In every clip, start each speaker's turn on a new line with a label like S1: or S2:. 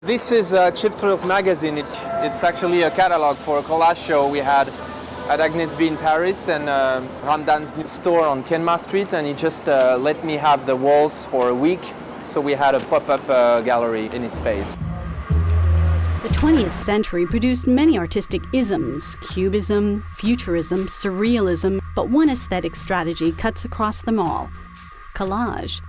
S1: This is Chip Thrills magazine. It's actually a catalog for a collage show we had at Agnes B in Paris and Ramdan's new store on Kenma Street, and he just let me have the walls for a week. So we had a pop-up gallery in his space.
S2: The 20th century produced many artistic isms: Cubism, Futurism, Surrealism, but one aesthetic strategy cuts across them all: collage.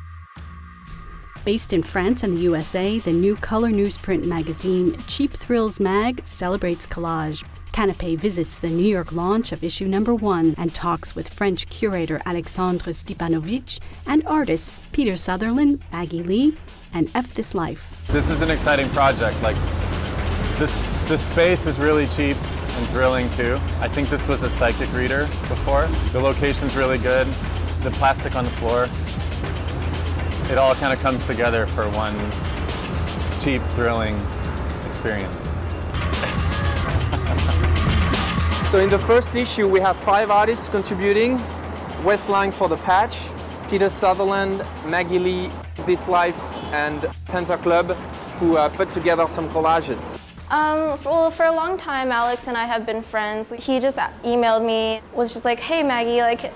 S2: Based in France and the USA, the new color newsprint magazine Cheap Thrills Mag celebrates collage. Canape visits the New York launch of issue #1 and talks with French curator Alexandre Stipanovich and artists Peter Sutherland, Maggie Lee, and F This Life.
S3: This is an exciting project. Like this space is really cheap and thrilling too. I think this was a psychic reader before. The location's really good. The plastic on the floor. It all kind of comes together for one cheap, thrilling experience.
S1: So in the first issue, we have 5 artists contributing: Wes Lang for the patch, Peter Sutherland, Maggie Lee, This Life, and Panther Club, who put together some collages.
S4: Well, for a long time, Alex and I have been friends. He just emailed me, was just like, "Hey Maggie, like,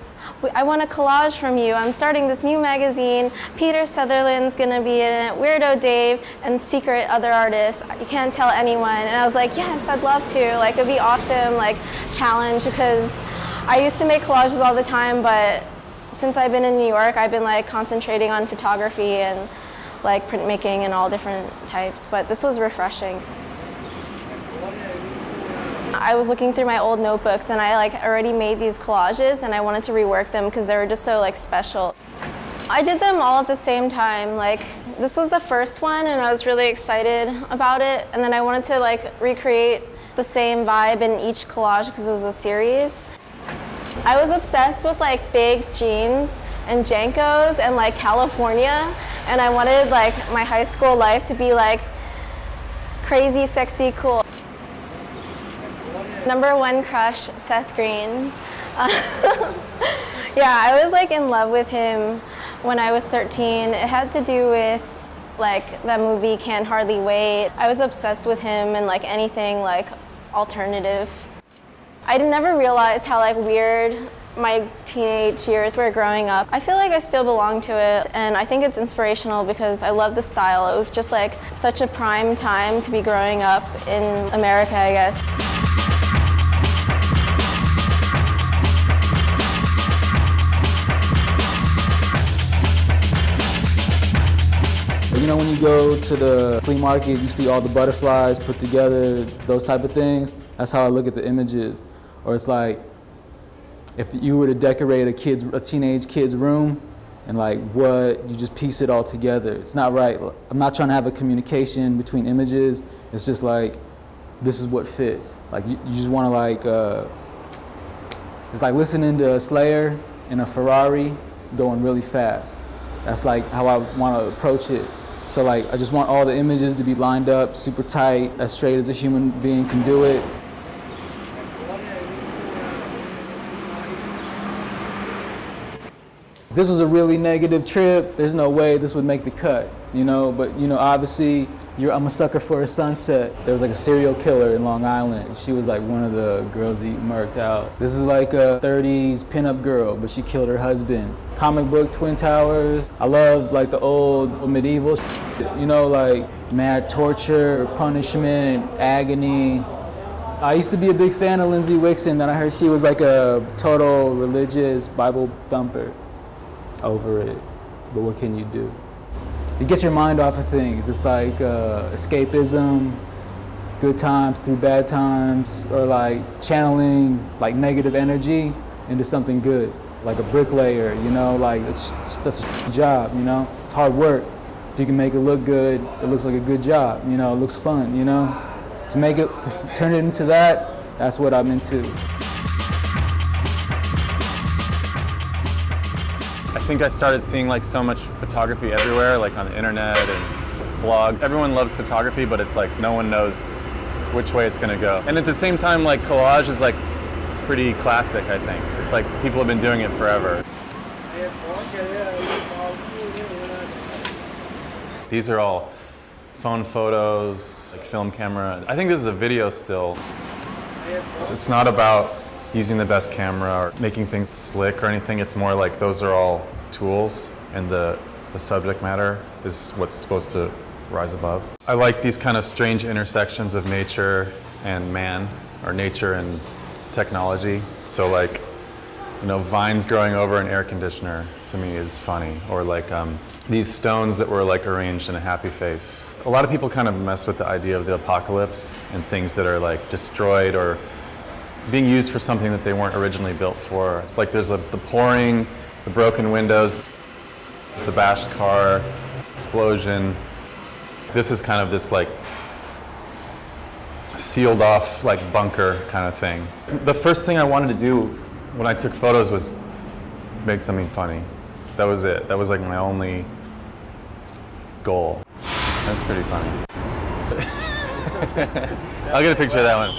S4: I want a collage from you. I'm starting this new magazine. Peter Sutherland's gonna be in it, Weirdo Dave, and secret other artists. You can't tell anyone." And I was like, yes, I'd love to. Like, it'd be awesome, like, challenge, because I used to make collages all the time, but since I've been in New York, I've been like concentrating on photography and like printmaking and all different types, but this was refreshing. I was looking through my old notebooks and I like already made these collages and I wanted to rework them because they were just so like special. I did them all at the same time. Like, this was the first one and I was really excited about it, and then I wanted to like recreate the same vibe in each collage because it was a series. I was obsessed with like big jeans and Jankos and like California, and I wanted like my high school life to be like crazy, sexy, cool. #1 crush, Seth Green. Yeah, I was like in love with him when I was 13. It had to do with like that movie Can't Hardly Wait. I was obsessed with him and like anything like alternative. I never realized how like weird my teenage years were growing up. I feel like I still belong to it, and I think it's inspirational because I love the style. It was just like such a prime time to be growing up in America, I guess.
S5: You know, when you go to the flea market, you see all the butterflies put together, those type of things. That's how I look at the images. Or it's like, if you were to decorate a teenage kid's room, and like what, you just piece it all together. It's not right. I'm not trying to have a communication between images. It's just like, this is what fits. Like you just want to like, it's like listening to a Slayer in a Ferrari going really fast. That's like how I want to approach it. So like, I just want all the images to be lined up, super tight, as straight as a human being can do it. This was a really negative trip. There's no way this would make the cut, you know? But, you know, obviously, I'm a sucker for a sunset. There was like a serial killer in Long Island. She was like one of the girls he murked out. This is like a 30s pinup girl, but she killed her husband. Comic book Twin Towers. I love like the old medieval, you know, like mad torture, punishment, agony. I used to be a big fan of Lindsay Wixon, then I heard she was like a total religious Bible thumper. Over it, but what can you do? You get your mind off of things. It's like escapism, good times through bad times, or like channeling like negative energy into something good, like a bricklayer, you know, like that's a job, you know, it's hard work. If you can make it look good, it looks like a good job, you know, it looks fun, you know? To make it, to turn it into that, that's what I'm into.
S3: I think I started seeing like so much photography everywhere, like on the internet and blogs. Everyone loves photography, but it's like no one knows which way it's gonna go. And at the same time, like collage is like pretty classic, I think. It's like people have been doing it forever. These are all phone photos, like film camera. I think this is a video still. It's not about using the best camera or making things slick or anything. It's more like those are all tools, and the subject matter is what's supposed to rise above. I like these kind of strange intersections of nature and man, or nature and technology. So like, you know, vines growing over an air conditioner to me is funny, or like these stones that were like arranged in a happy face. A lot of people kind of mess with the idea of the apocalypse and things that are like destroyed or being used for something that they weren't originally built for. Like there's the pouring, the broken windows, the bashed car, explosion. This is kind of this like sealed off like bunker kind of thing. The first thing I wanted to do when I took photos was make something funny. That was it. That was like my only goal. That's pretty funny. I'll get a picture of that one.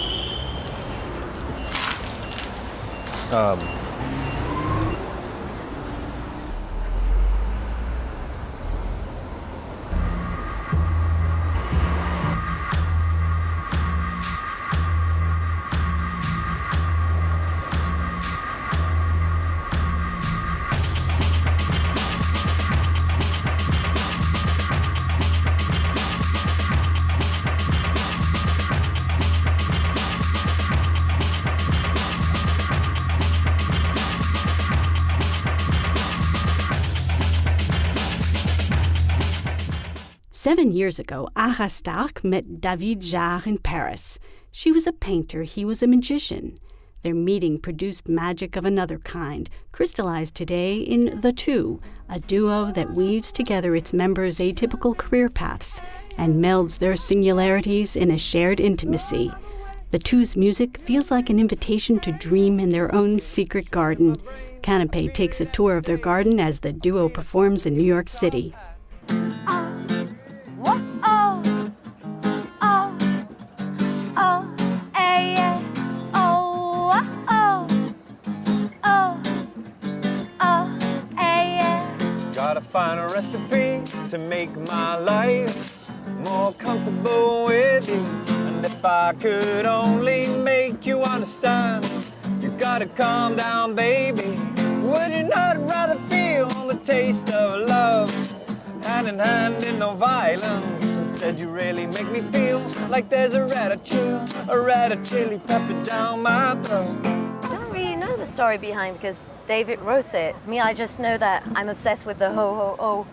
S2: Seven years ago, Ara Starck met David Jarre in Paris. She was a painter, he was a magician. Their meeting produced magic of another kind, crystallized today in The Two, a duo that weaves together its members' atypical career paths and melds their singularities in a shared intimacy. The Two's music feels like an invitation to dream in their own secret garden. Canape takes a tour of their garden as the duo performs in New York City.
S6: Gotta find a recipe to make my life more comfortable with you. And if I could only make you understand, you gotta calm down, baby. Would you not rather feel the taste of love, hand in hand in no violence? Instead you really make me feel like there's a rat chili pepper down my throat.
S7: I don't really know the story behind, because David wrote it. Me, I just know that I'm obsessed with the ho ho ho,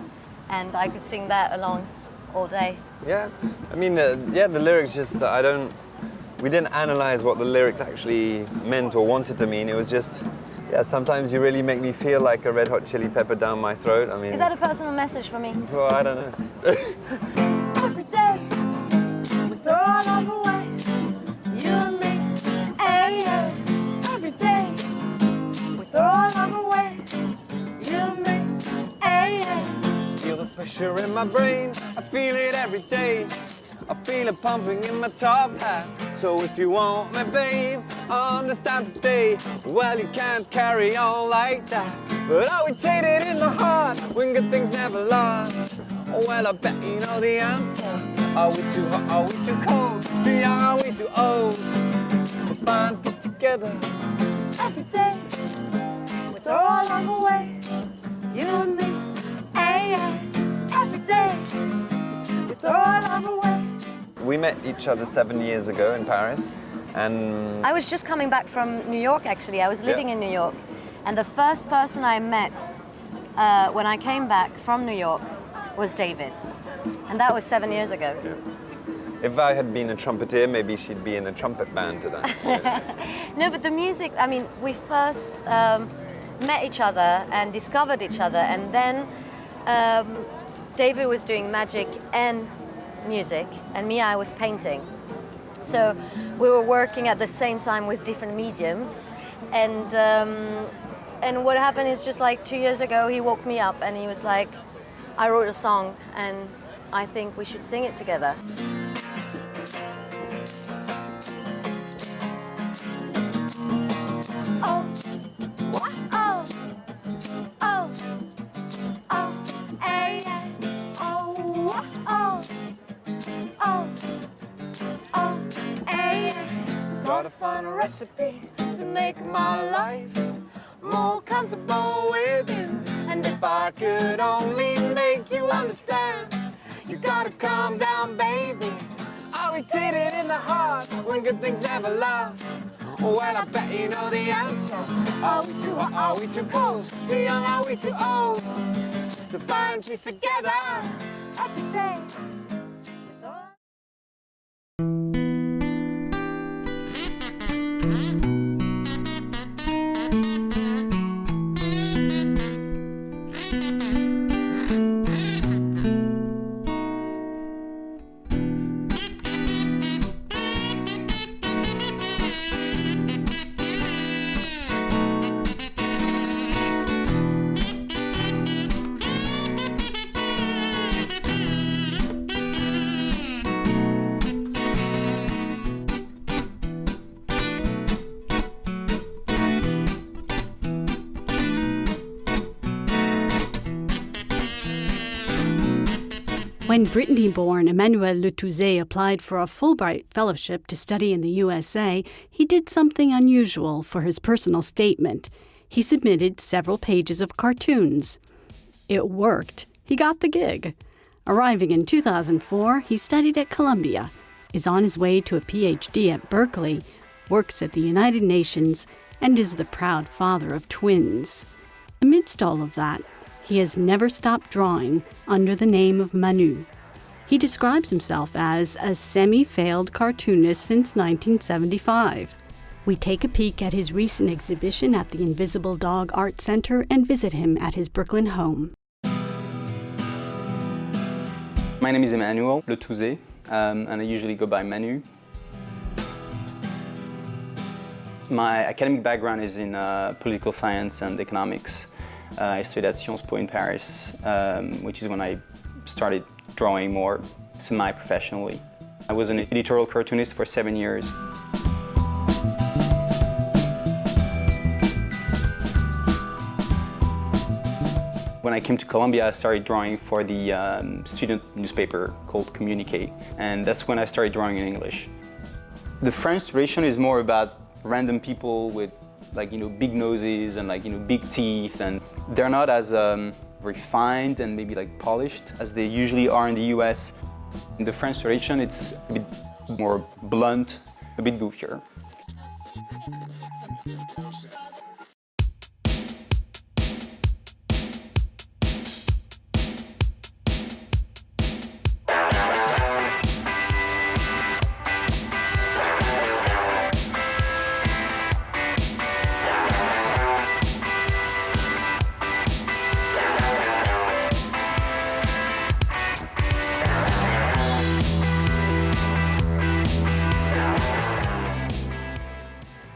S7: and I could sing that along all day.
S6: Yeah, I mean, yeah, the lyrics just, we didn't analyze what the lyrics actually meant or wanted to mean. It was just, yeah, sometimes you really make me feel like a red hot chili pepper down my throat. I mean,
S7: is that a personal message for me?
S6: Well, I don't know.
S7: Every day, we throw our love away, you and me, hey, yeah. Every day, we throw our love away, you and me, hey, yeah.
S6: Feel the pressure in my brain, I feel it every day. I feel it pumping in my top hat. So if you want me, babe, understand today. Well, you can't carry on like that. But are we tainted in the heart when good things never last? Well, I bet you know the answer. Are we too hot, are we too cold? Too young, are we too old? To find peace together.
S7: Every day, we throw our love away, you and me, hey, yeah. Every day, we throw our love away.
S6: We met each other 7 years ago in Paris, and
S7: I was just coming back from New York, actually. I was living in New York, and the first person I met when I came back from New York was David, and that was 7 years ago.
S6: Yeah. If I had been a trumpeter, maybe she'd be in a trumpet band today.
S7: No, but the music, I mean, we first met each other and discovered each other, and then
S8: David was doing magic and music, and me, I was painting. So we were working at the same time with different mediums, and what happened is just like 2 years ago, he woke me up and he was like, I wrote a song and I think we should sing it together.
S7: Oh, what? Oh, oh, oh, hey, yeah. Oh, oh, oh, oh, hey, yeah. Gotta find a recipe to make my life more comfortable with you. And if I could only make you understand, you gotta calm down, baby.
S6: Are we treated in the heart when good things never last? Well, I bet you know the answer. Are we too hot? Are we too cold? Too young? Are we too old to find peace together?
S7: Every day.
S2: When Brittany-born Emmanuel Letouze applied for a Fulbright fellowship to study in the USA, he did something unusual for his personal statement. He submitted several pages of cartoons. It worked. He got the gig. Arriving in 2004, he studied at Columbia, is on his way to a PhD at Berkeley, works at the United Nations, and is the proud father of twins. Amidst all of that, he has never stopped drawing under the name of Manu. He describes himself as a semi-failed cartoonist since 1975. We take a peek at his recent exhibition at the Invisible Dog Art Center and visit him at his Brooklyn home.
S9: My name is Emmanuel Letouze, and I usually go by Manu. My academic background is in political science and economics. I studied at Sciences Po in Paris, which is when I started drawing more semi-professionally. I was an editorial cartoonist for 7 years. When I came to Columbia, I started drawing for the student newspaper called Communicate, and that's when I started drawing in English. The French tradition is more about random people with big noses and big teeth, and they're not as refined and maybe polished as they usually are in the US. In the French tradition, it's a bit more blunt, a bit goofier.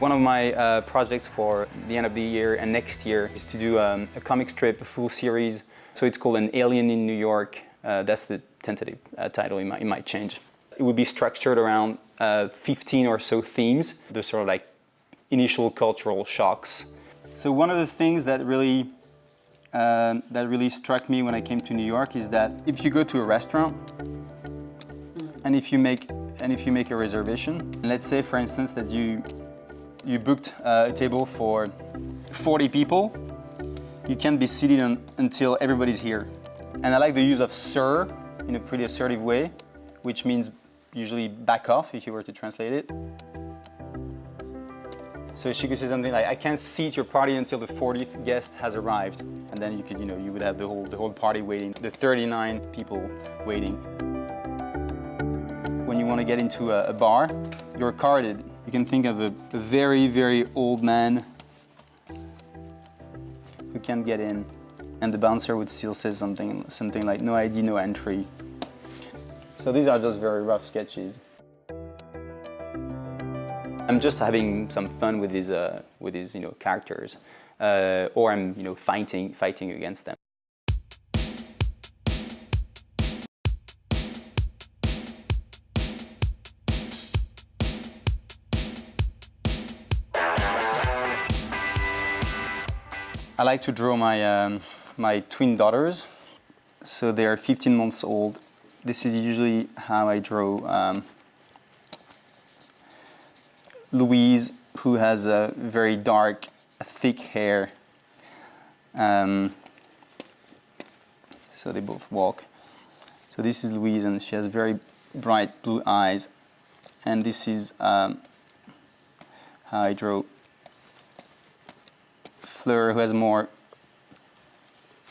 S9: One of my projects for the end of the year and next year is to do a comic strip, a full series. So it's called An Alien in New York. That's the tentative title. It might change. It would be structured around 15 or so themes, the sort of initial cultural shocks. So one of the things that really struck me when I came to New York is that if you go to a restaurant and if you make a reservation, let's say for instance that you booked a table for 40 people, you can't be seated until everybody's here. And I like the use of sir in a pretty assertive way, which means usually back off if you were to translate it. So she could say something like, I can't seat your party until the 40th guest has arrived. And then you would have the whole party waiting, the 39 people waiting. When you want to get into a bar, you're carded. You can think of a very, very old man who can't get in. and the bouncer would still say something like no ID, no entry. So these are just very rough sketches. I'm just having some fun with these characters, or I'm fighting against them. I like to draw my twin daughters, so they are 15 months old. This is usually how I draw Louise, who has a very dark, thick hair. So they both walk. So this is Louise, and she has very bright blue eyes. And this is how I draw Fleur, who has a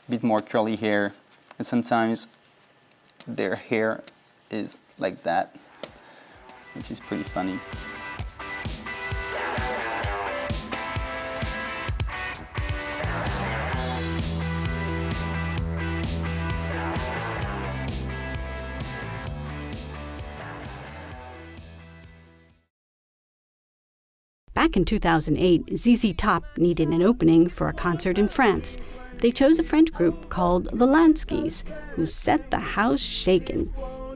S9: bit more curly hair, and sometimes their hair is like that, which is pretty funny.
S2: Back in 2008, ZZ Top needed an opening for a concert in France. They chose a French group called the Lanskis, who set the house shaking.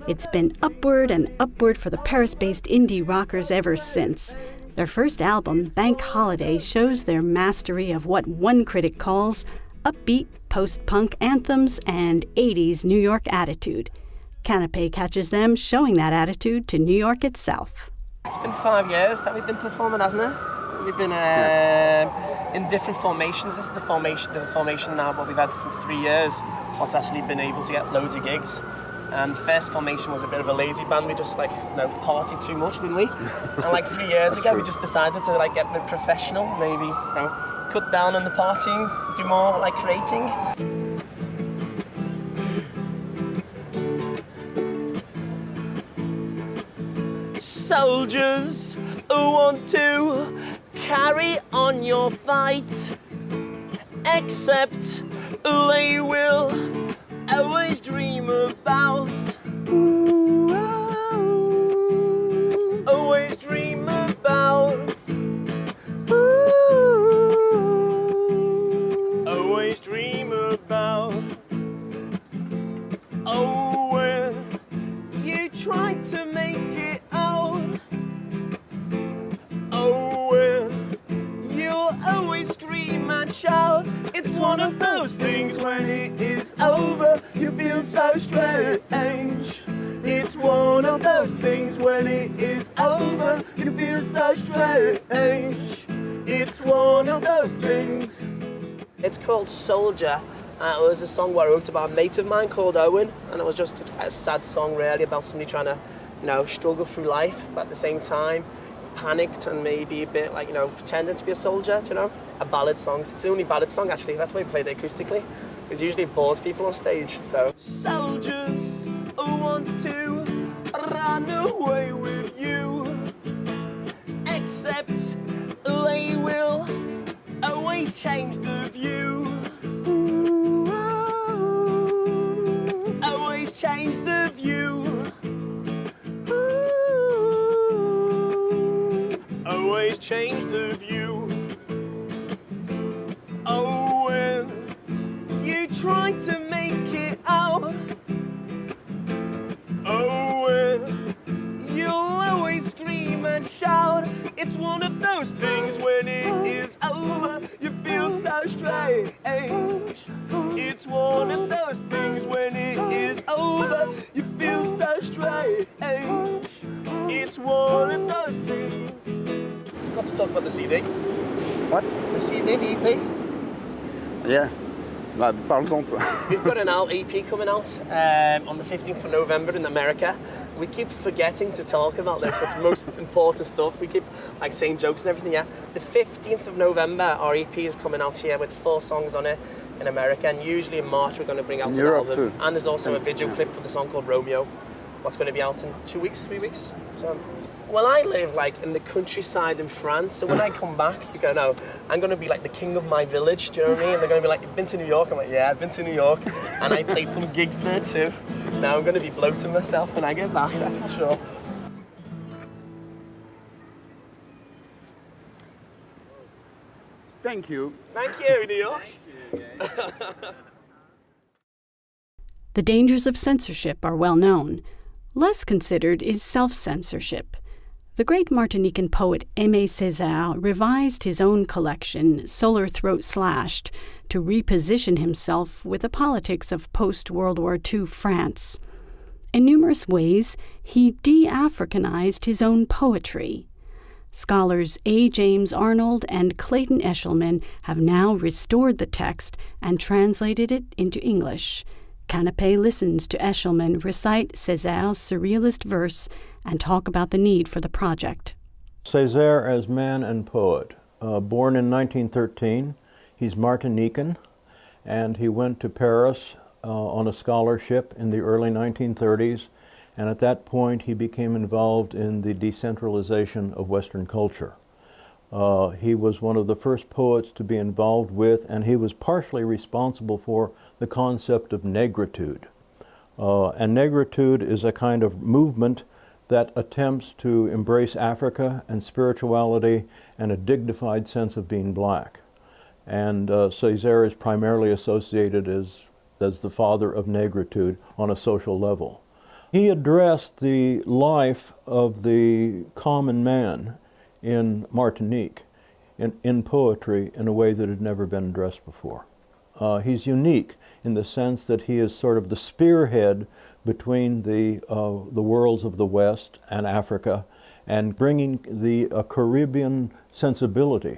S2: It's been upward and upward for the Paris-based indie rockers ever since. Their first album, Bank Holiday, shows their mastery of what one critic calls upbeat post-punk anthems and 80s New York attitude. Canape catches them showing that attitude to New York itself.
S10: It's been 5 years that we've been performing, hasn't it? We've been in different formations. This is the formation now, what we've had since 3 years. What's actually been able to get loads of gigs. The first formation was a bit of a lazy band. We just partied too much, didn't we? And 3 years ago, we just decided to get a bit professional, maybe cut down on the partying, do more creating. Soldiers who want to carry on your fight, except they will always dream about. Always dream about. Always dream about. Oh, when you try to make it out. Oh, when you'll always scream and shout. It's one of those things when it is over, you feel so strange. It's one of those things when it is over, you feel so strange. It's one of those things. It's called Soldier. It was a song where I wrote about a mate of mine called Owen, and it was just a sad song really about somebody trying to, struggle through life, but at the same time panicked and maybe a bit pretending to be a soldier, A ballad song. It's the only ballad song actually. That's why we played it acoustically. It usually bores people on stage. So soldiers who want to run away with you, except they will always change the view. Always change the view. Always change the view. Oh, when you try to make it out. Oh, when you'll always scream and shout. It's one of those things when it is over, you feel so strange. It's one of those things when it is over, you feel so strange. It's one of those things. Forgot to talk about the CD.
S11: What?
S10: The CD, the EP.
S11: Yeah. Parle-en, toi.
S10: We've got an EP coming out on the 15th of November in America. We keep forgetting to talk about this. It's the most important stuff. We keep saying jokes and everything. Yeah. The 15th of November, our EP is coming out here with 4 songs on it in America, and usually in March we're going to bring out an album.
S11: Too.
S10: And there's also a video clip for the song called Romeo. what's going to be out in 2 weeks, 3 weeks. So, well, I live like in the countryside in France, so when I come back, you go, no, I'm going to be like the king of my village, do you know what I mean? And they're going to be like, you've been to New York? I'm like, yeah, I've been to New York, and I played some gigs there too. Now I'm going to be bloating myself when I get back, that's for sure.
S11: Thank you.
S10: Thank you, New York.
S2: The dangers of censorship are well known. Less considered is self-censorship. The great Martinican poet Aimé Césaire revised his own collection, Solar Throat Slashed, to reposition himself with the politics of post-World War II France. In numerous ways, he de-Africanized his own poetry. Scholars A. James Arnold and Clayton Eshelman have now restored the text and translated it into English. Canape listens to Eshelman recite Césaire's surrealist verse and talk about the need for the project.
S12: Césaire as man and poet. Born in 1913, he's Martinican, and he went to Paris on a scholarship in the early 1930s, and at that point he became involved in the decentralization of Western culture. He was one of the first poets to be involved with, and he was partially responsible for the concept of negritude. And negritude is a kind of movement that attempts to embrace Africa and spirituality and a dignified sense of being black. And Césaire is primarily associated as the father of negritude on a social level. He addressed the life of the common man in Martinique in poetry in a way that had never been addressed before. He's unique in the sense that he is sort of the spearhead between the worlds of the West and Africa, and bringing the Caribbean sensibility,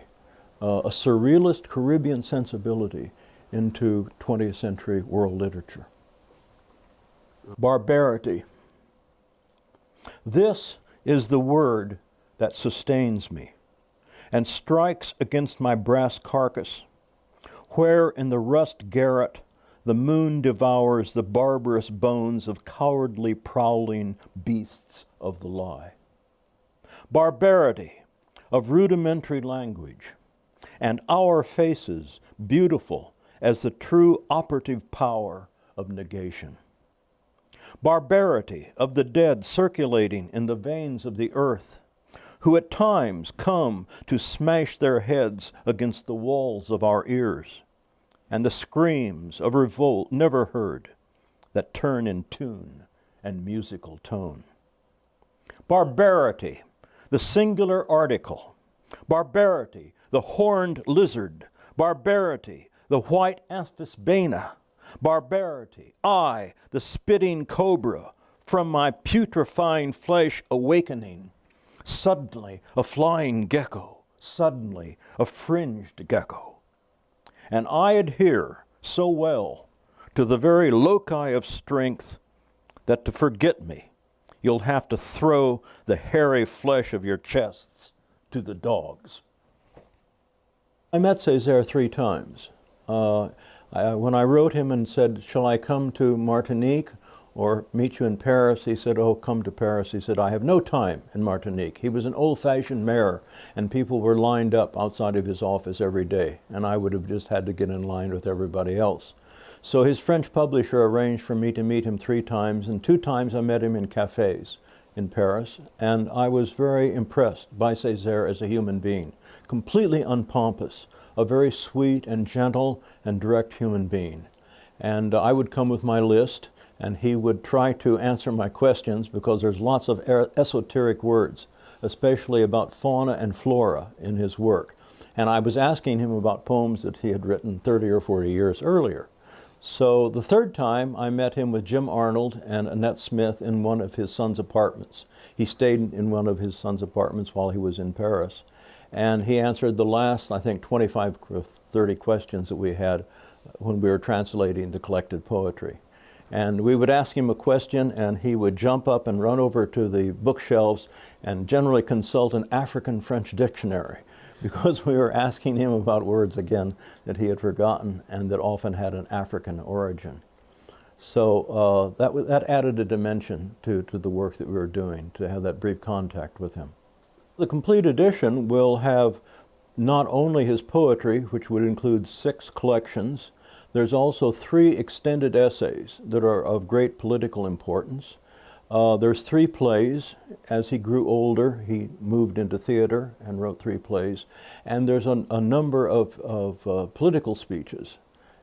S12: a surrealist Caribbean sensibility, into 20th century world literature. Barbarity. This is the word that sustains me and strikes against my brass carcass, where in the rust garret the moon devours the barbarous bones of cowardly prowling beasts of the lie. Barbarity of rudimentary language, and our faces beautiful as the true operative power of negation. Barbarity of the dead circulating in the veins of the earth, who at times come to smash their heads against the walls of our ears, and the screams of revolt never heard that turn in tune and musical tone. Barbarity, the singular article. Barbarity, the horned lizard. Barbarity, the white amphisbaena. Barbarity, I, the spitting cobra, from my putrefying flesh awakening, suddenly a flying gecko, suddenly a fringed gecko. And I adhere so well to the very loci of strength that to forget me, you'll have to throw the hairy flesh of your chests to the dogs. I met Césaire 3 times. When I wrote him and said, shall I come to Martinique or meet you in Paris? He said, oh, come to Paris. He said, I have no time in Martinique. He was an old-fashioned mayor, and people were lined up outside of his office every day, and I would have just had to get in line with everybody else. So his French publisher arranged for me to meet him 3 times, and 2 times I met him in cafes in Paris, and I was very impressed by Césaire as a human being, completely unpompous, a very sweet and gentle and direct human being. And I would come with my list, and he would try to answer my questions, because there's lots of esoteric words, especially about fauna and flora in his work. And I was asking him about poems that he had written 30 or 40 years earlier. So the 3rd time I met him with Jim Arnold and Annette Smith in one of his son's apartments. He stayed in one of his son's apartments while he was in Paris. And he answered the last, I think, 25 or 30 questions that we had when we were translating the collected poetry. And we would ask him a question, and he would jump up and run over to the bookshelves and generally consult an African-French dictionary, because we were asking him about words, again, that he had forgotten and that often had an African origin. So that added a dimension to the work that we were doing, to have that brief contact with him. The complete edition will have not only his poetry, which would include 6 collections, there's also 3 extended essays that are of great political importance. There's 3 plays. As he grew older, he moved into theater and wrote 3 plays. And there's a number of political speeches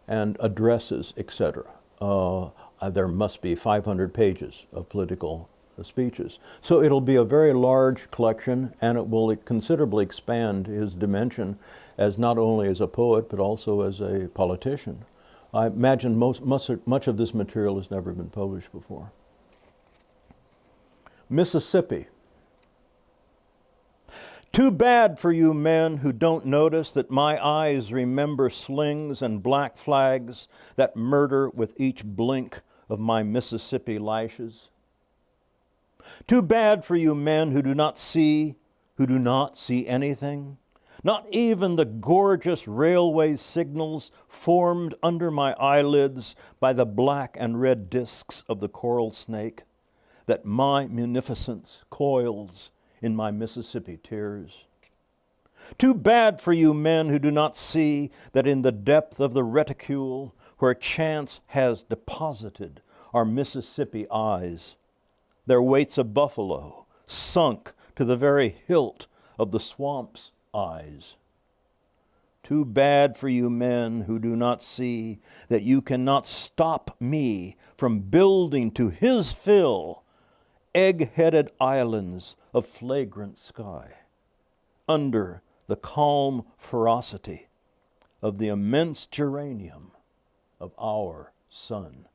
S12: and addresses, etc. There must be 500 pages of political speeches. So it'll be a very large collection, and it will considerably expand his dimension as not only as a poet, but also as a politician. I imagine much of this material has never been published before. Mississippi. Too bad for you men who don't notice that my eyes remember slings and black flags that murder with each blink of my Mississippi lashes. Too bad for you men who do not see anything, not even the gorgeous railway signals formed under my eyelids by the black and red discs of the coral snake, that my munificence coils in my Mississippi tears. Too bad for you men who do not see that in the depth of the reticule where chance has deposited our Mississippi eyes, there waits a buffalo sunk to the very hilt of the swamp's eyes. Too bad for you men who do not see that you cannot stop me from building to his fill egg-headed islands of flagrant sky under the calm ferocity of the immense geranium of our sun.